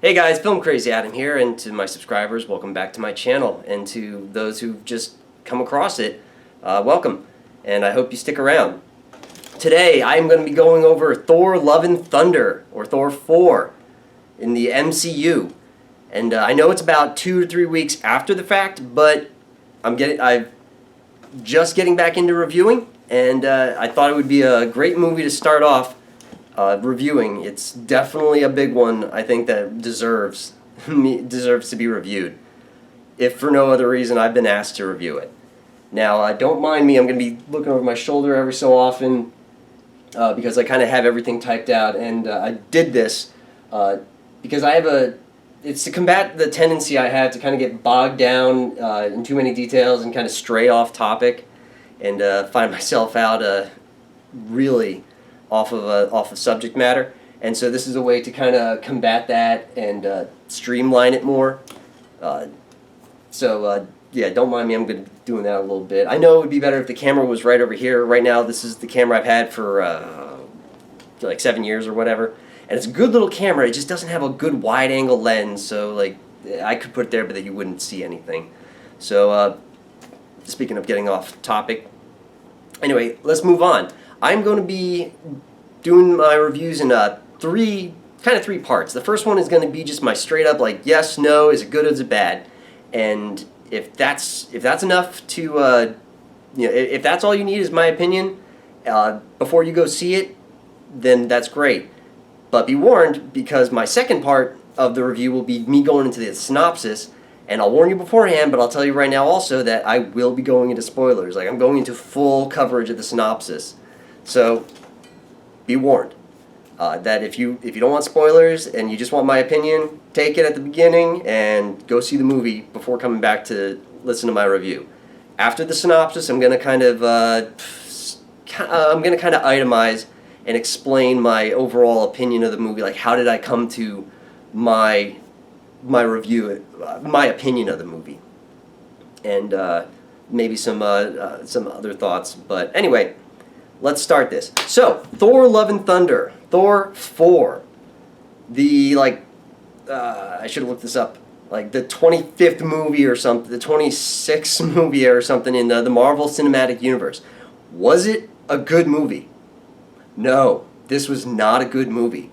Hey guys, FilmCrazyAdam here, and to my subscribers, welcome back to my channel, and to those who've just come across it, welcome, and I hope you stick around. Today, I'm going to be going over Thor Love and Thunder, or Thor 4, in the MCU, and I know it's about 2 to 3 weeks after the fact, but I'm just getting back into reviewing, and I thought it would be a great movie to start off reviewing. It's definitely a big one, I think, that deserves to be reviewed. If for no other reason, I've been asked to review it. Now, don't mind me, I'm going to be looking over my shoulder every so often because I kind of have everything typed out, and I did this because I have it's to combat the tendency I have to kind of get bogged down in too many details and kind of stray off topic and find myself out really off of subject matter, and so this is a way to kind of combat that and streamline it more. Yeah, don't mind me, I'm going to be doing that a little bit. I know it would be better if the camera was right over here. Right now, this is the camera I've had for like 7 years or whatever, and it's a good little camera. It just doesn't have a good wide-angle lens, so like I could put it there, but that you wouldn't see anything. So, speaking of getting off topic, anyway, let's move on. I'm going to be doing my reviews in three parts. The first one is going to be just my straight up like yes, no, is it good or is it bad, and if that's enough to if that's all you need is my opinion before you go see it, then that's great. But be warned, because my second part of the review will be me going into the synopsis, and I'll warn you beforehand, but I'll tell you right now also that I will be going into spoilers. Like, I'm going into full coverage of the synopsis. So, be warned that if you don't want spoilers and you just want my opinion, take it at the beginning and go see the movie before coming back to listen to my review. After the synopsis, I'm going to kind of itemize and explain my overall opinion of the movie. Like, how did I come to my review, my opinion of the movie, and maybe some other thoughts. But anyway, let's start this. So, Thor Love and Thunder, Thor 4. I should have looked this up. Like the 25th movie or something, the 26th movie or something in the Marvel Cinematic Universe. Was it a good movie? No, this was not a good movie.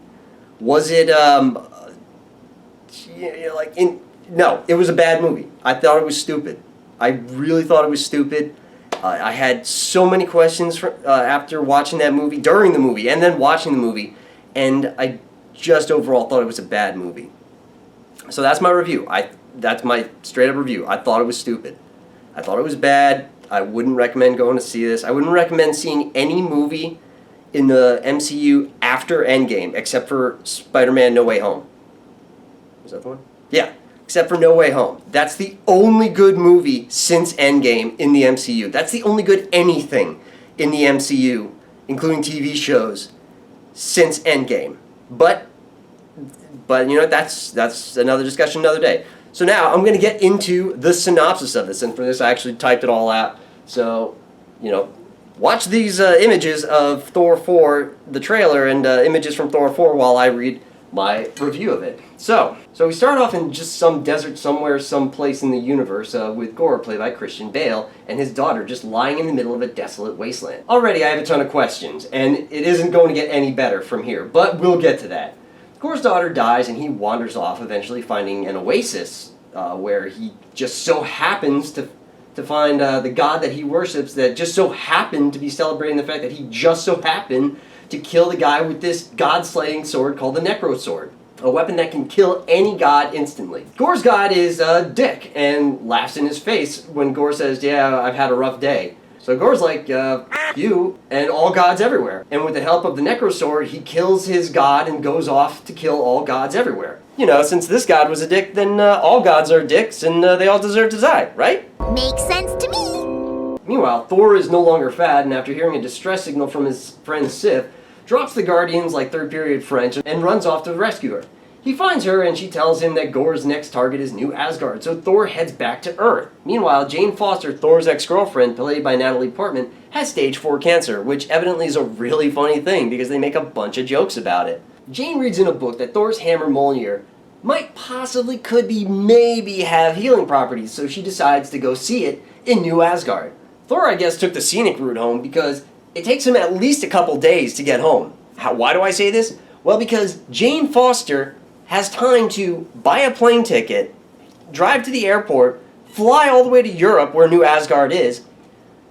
Was it, no, it was a bad movie. I thought it was stupid. I really thought it was stupid. I had so many questions after watching that movie, during the movie, and then watching the movie, and I just overall thought it was a bad movie. So that's my review. That's my straight-up review. I thought it was stupid. I thought it was bad. I wouldn't recommend going to see this. I wouldn't recommend seeing any movie in the MCU after Endgame, except for Spider-Man No Way Home. Was that the one? Yeah. Except for No Way Home. That's the only good movie since Endgame in the MCU. That's the only good anything in the MCU, including TV shows, since Endgame. But you know, that's another discussion another day. So now I'm going to get into the synopsis of this, and for this I actually typed it all out. So, you know, watch these images of Thor 4, the trailer, and images from Thor 4 while I read my review of it. So we start off in just some desert somewhere, someplace in the universe, with Gorr, played by Christian Bale, and his daughter just lying in the middle of a desolate wasteland. Already I have a ton of questions, and it isn't going to get any better from here, but we'll get to that. Gorr's daughter dies, and he wanders off, eventually finding an oasis, where he just so happens to find the god that he worships, that just so happened to be celebrating the fact that he just so happened to kill the guy with this god-slaying sword called the Necro Sword, a weapon that can kill any god instantly. Gorr's god is Dick, and laughs in his face when Gorr says, yeah, I've had a rough day. So Gorr's like, you and all gods everywhere. And with the help of the Necro Sword, he kills his god and goes off to kill all gods everywhere. You know, since this god was a dick, then all gods are dicks, and they all deserve to die, right? Makes sense to me. Meanwhile, Thor is no longer fat, and after hearing a distress signal from his friend Sif, drops the Guardians like third-period French and runs off to rescue her. He finds her, and she tells him that Gorr's next target is New Asgard, so Thor heads back to Earth. Meanwhile, Jane Foster, Thor's ex-girlfriend, played by Natalie Portman, has stage 4 cancer, which evidently is a really funny thing because they make a bunch of jokes about it. Jane reads in a book that Thor's hammer Mjolnir might possibly, could be, maybe have healing properties, so she decides to go see it in New Asgard. Thor, I guess, took the scenic route home because it takes him at least a couple days to get home. Why do I say this? Well, because Jane Foster has time to buy a plane ticket, drive to the airport, fly all the way to Europe where New Asgard is,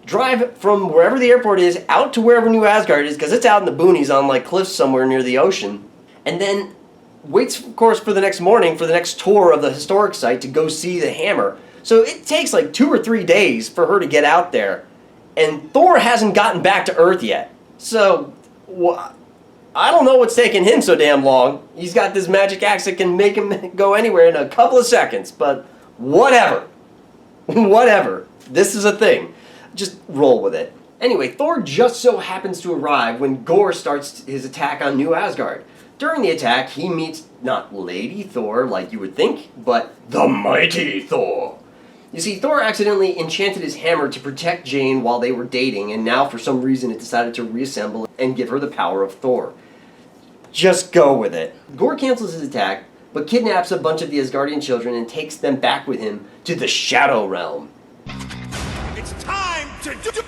drive from wherever the airport is out to wherever New Asgard is, because it's out in the boonies on like cliffs somewhere near the ocean, and then waits, of course, for the next morning for the next tour of the historic site to go see the hammer. So it takes like 2 or 3 days for her to get out there, and Thor hasn't gotten back to Earth yet. So I don't know what's taking him so damn long. He's got this magic axe that can make him go anywhere in a couple of seconds, but whatever. Whatever. This is a thing. Just roll with it. Anyway, Thor just so happens to arrive when Gorr starts his attack on New Asgard. During the attack, he meets not Lady Thor like you would think, but the mighty Thor. You see, Thor accidentally enchanted his hammer to protect Jane while they were dating, and now for some reason it decided to reassemble and give her the power of Thor. Just go with it. Gorr cancels his attack, but kidnaps a bunch of the Asgardian children and takes them back with him to the Shadow Realm. It's time to do.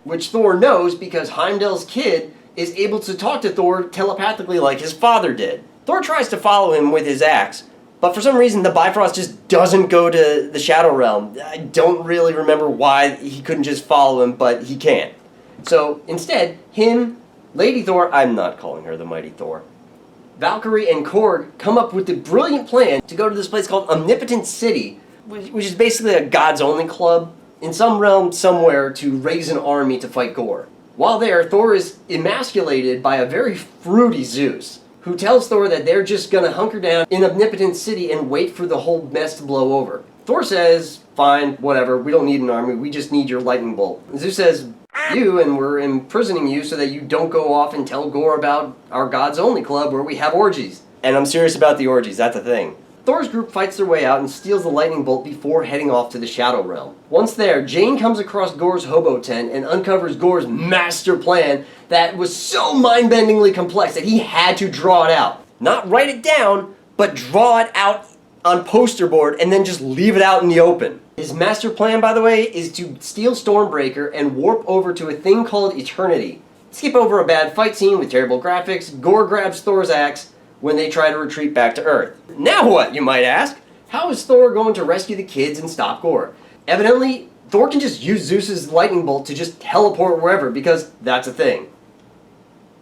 Which Thor knows because Heimdall's kid is able to talk to Thor telepathically like his father did. Thor tries to follow him with his axe, but for some reason the Bifrost just doesn't go to the Shadow Realm. I don't really remember why he couldn't just follow him, but he can't. So instead, him, Lady Thor, I'm not calling her the Mighty Thor, Valkyrie and Korg come up with the brilliant plan to go to this place called Omnipotent City, which is basically a gods-only club in some realm somewhere to raise an army to fight Gorr. While there, Thor is emasculated by a very fruity Zeus, who tells Thor that they're just gonna hunker down in Omnipotent City and wait for the whole mess to blow over. Thor says, fine, whatever, we don't need an army, we just need your lightning bolt. And Zeus says, you, and we're imprisoning you so that you don't go off and tell Gorr about our gods-only club where we have orgies. And I'm serious about the orgies, that's a thing. Thor's group fights their way out and steals the lightning bolt before heading off to the Shadow Realm. Once there, Jane comes across Gorr's hobo tent and uncovers Gorr's master plan that was so mind-bendingly complex that he had to draw it out. Not write it down, but draw it out on poster board and then just leave it out in the open. His master plan, by the way, is to steal Stormbreaker and warp over to a thing called Eternity. Skip over a bad fight scene with terrible graphics, Gorr grabs Thor's axe when they try to retreat back to Earth. Now what, you might ask? How is Thor going to rescue the kids and stop Gorr? Evidently, Thor can just use Zeus's lightning bolt to just teleport wherever, because that's a thing.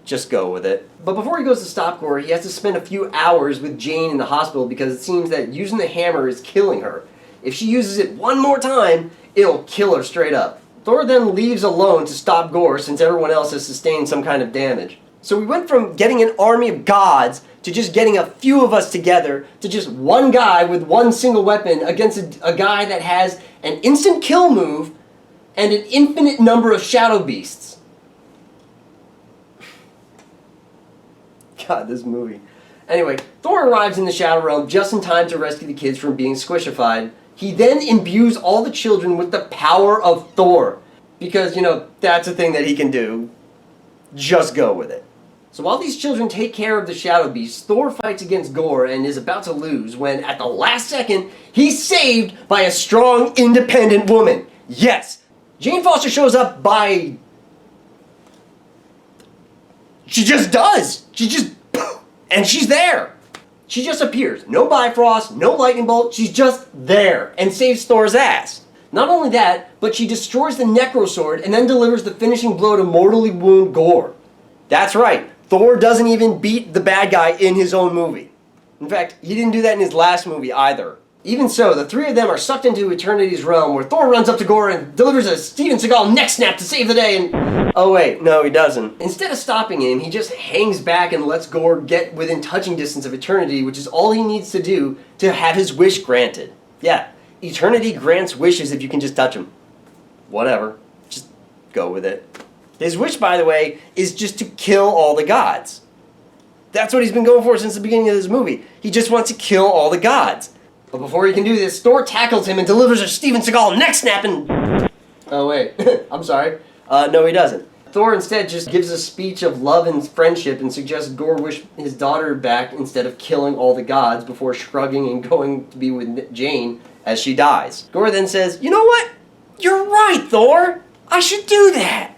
Just go with it. But before he goes to stop Gorr, he has to spend a few hours with Jane in the hospital because it seems that using the hammer is killing her. If she uses it one more time, it'll kill her straight up. Thor then leaves alone to stop Gorr since everyone else has sustained some kind of damage. So we went from getting an army of gods to just getting a few of us together to just one guy with one single weapon against a guy that has an instant kill move and an infinite number of shadow beasts. God, this movie. Anyway, Thor arrives in the Shadow Realm just in time to rescue the kids from being squishified. He then imbues all the children with the power of Thor. Because, you know, that's a thing that he can do. Just go with it. So while these children take care of the Shadow Beasts, Thor fights against Gorr and is about to lose when, at the last second, he's saved by a strong, independent woman. Yes! Jane Foster shows up by... She just does! She just... And she's there! She just appears. No Bifrost, no lightning bolt, she's just there and saves Thor's ass. Not only that, but she destroys the Necrosword and then delivers the finishing blow to mortally wound Gorr. That's right, Thor doesn't even beat the bad guy in his own movie. In fact, he didn't do that in his last movie either. Even so, the three of them are sucked into Eternity's realm where Thor runs up to Gorr and delivers a Steven Seagal neck snap to save the day and... Oh wait, no he doesn't. Instead of stopping him, he just hangs back and lets Gorr get within touching distance of Eternity, which is all he needs to do to have his wish granted. Yeah, Eternity grants wishes if you can just touch him. Whatever. Just go with it. His wish, by the way, is just to kill all the gods. That's what he's been going for since the beginning of this movie. He just wants to kill all the gods. But before he can do this, Thor tackles him and delivers a Steven Seagal neck snap and... Oh wait, I'm sorry. No he doesn't. Thor instead just gives a speech of love and friendship and suggests Gorr wish his daughter back instead of killing all the gods before shrugging and going to be with Jane as she dies. Gorr then says, "You know what? You're right, Thor! I should do that!"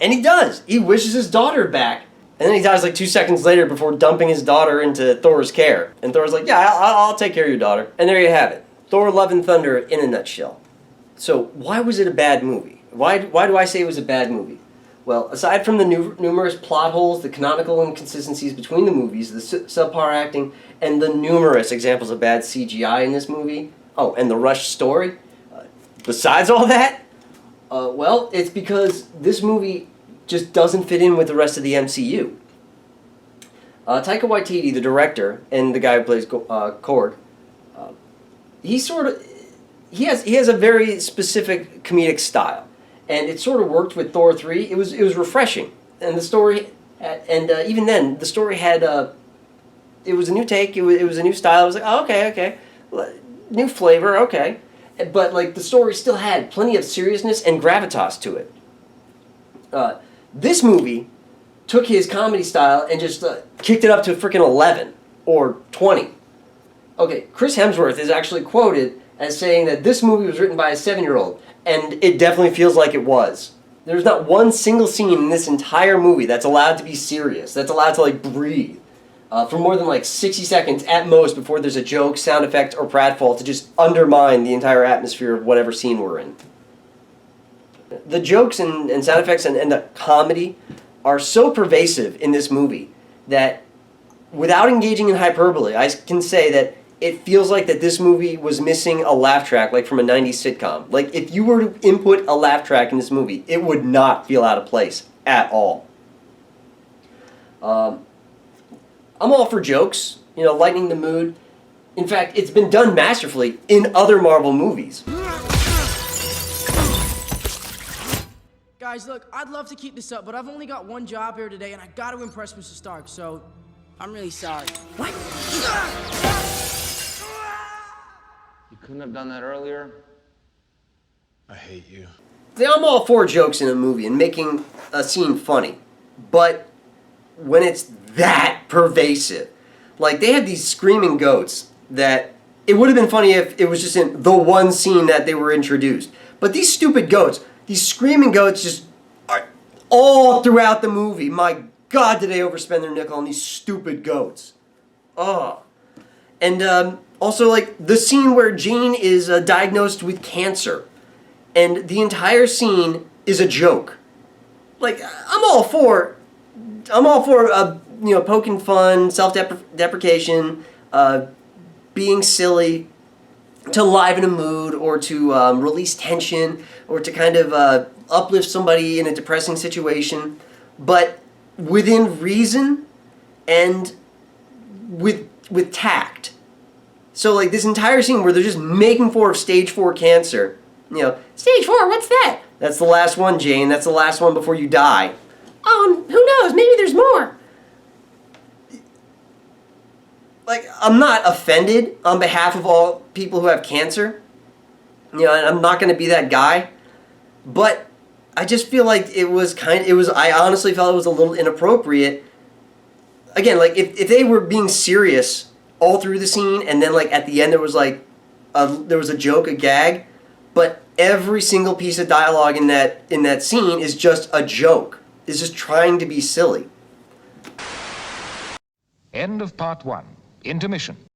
And he does. He wishes his daughter back. And then he dies like 2 seconds later before dumping his daughter into Thor's care. And Thor's like, "Yeah, I'll take care of your daughter." And there you have it. Thor Love and Thunder in a nutshell. So why was it a bad movie? Why do I say it was a bad movie? Well, aside from the numerous plot holes, the canonical inconsistencies between the movies, the subpar acting, and the numerous examples of bad CGI in this movie, oh, and the rushed story, besides all that, well, it's because this movie just doesn't fit in with the rest of the MCU. Taika Waititi, the director, and the guy who plays Korg, he has a very specific comedic style, and it sort of worked with Thor 3. It was refreshing, and the story, even then, the story had it was a new take. It was a new style. I was like, oh, okay, new flavor, okay, but like the story still had plenty of seriousness and gravitas to it. This movie took his comedy style and just kicked it up to freaking 11 or 20. Okay, Chris Hemsworth is actually quoted as saying that this movie was written by a 7-year-old, and it definitely feels like it was. There's not one single scene in this entire movie that's allowed to be serious, that's allowed to like breathe for more than like 60 seconds at most before there's a joke, sound effect, or pratfall to just undermine the entire atmosphere of whatever scene we're in. The jokes and sound effects and the comedy are so pervasive in this movie that without engaging in hyperbole, I can say that it feels like that this movie was missing a laugh track, like from a 90s sitcom. Like, if you were to input a laugh track in this movie, it would not feel out of place at all. I'm all for jokes, lightening the mood. In fact, it's been done masterfully in other Marvel movies. Guys, look, I'd love to keep this up, but I've only got one job here today, and I got to impress Mr. Stark, so I'm really sorry. What? You couldn't have done that earlier? I hate you. I'm all for jokes in a movie and making a scene funny, but when it's that pervasive, like they have these screaming goats that it would have been funny if it was just in the one scene that they were introduced. But these stupid goats, these screaming goats just are all throughout the movie. My God, did they overspend their nickel on these stupid goats. Oh. And also, like, the scene where Jane is diagnosed with cancer, and the entire scene is a joke. Like, I'm all for poking fun, self-deprecation, being silly, to liven a mood, or to release tension, or to kind of uplift somebody in a depressing situation, but within reason and with tact. So, like, this entire scene where they're just making fun of stage 4 cancer. Stage 4, what's that? That's the last one, Jane. That's the last one before you die. Who knows? Maybe there's more. Like, I'm not offended on behalf of all people who have cancer. And I'm not going to be that guy. But I just feel like I honestly felt it was a little inappropriate. Again, like, if they were being serious all through the scene, and then, like, at the end there was a joke, a gag, but every single piece of dialogue in that scene is just a joke. It's just trying to be silly. End of part 1. Intermission.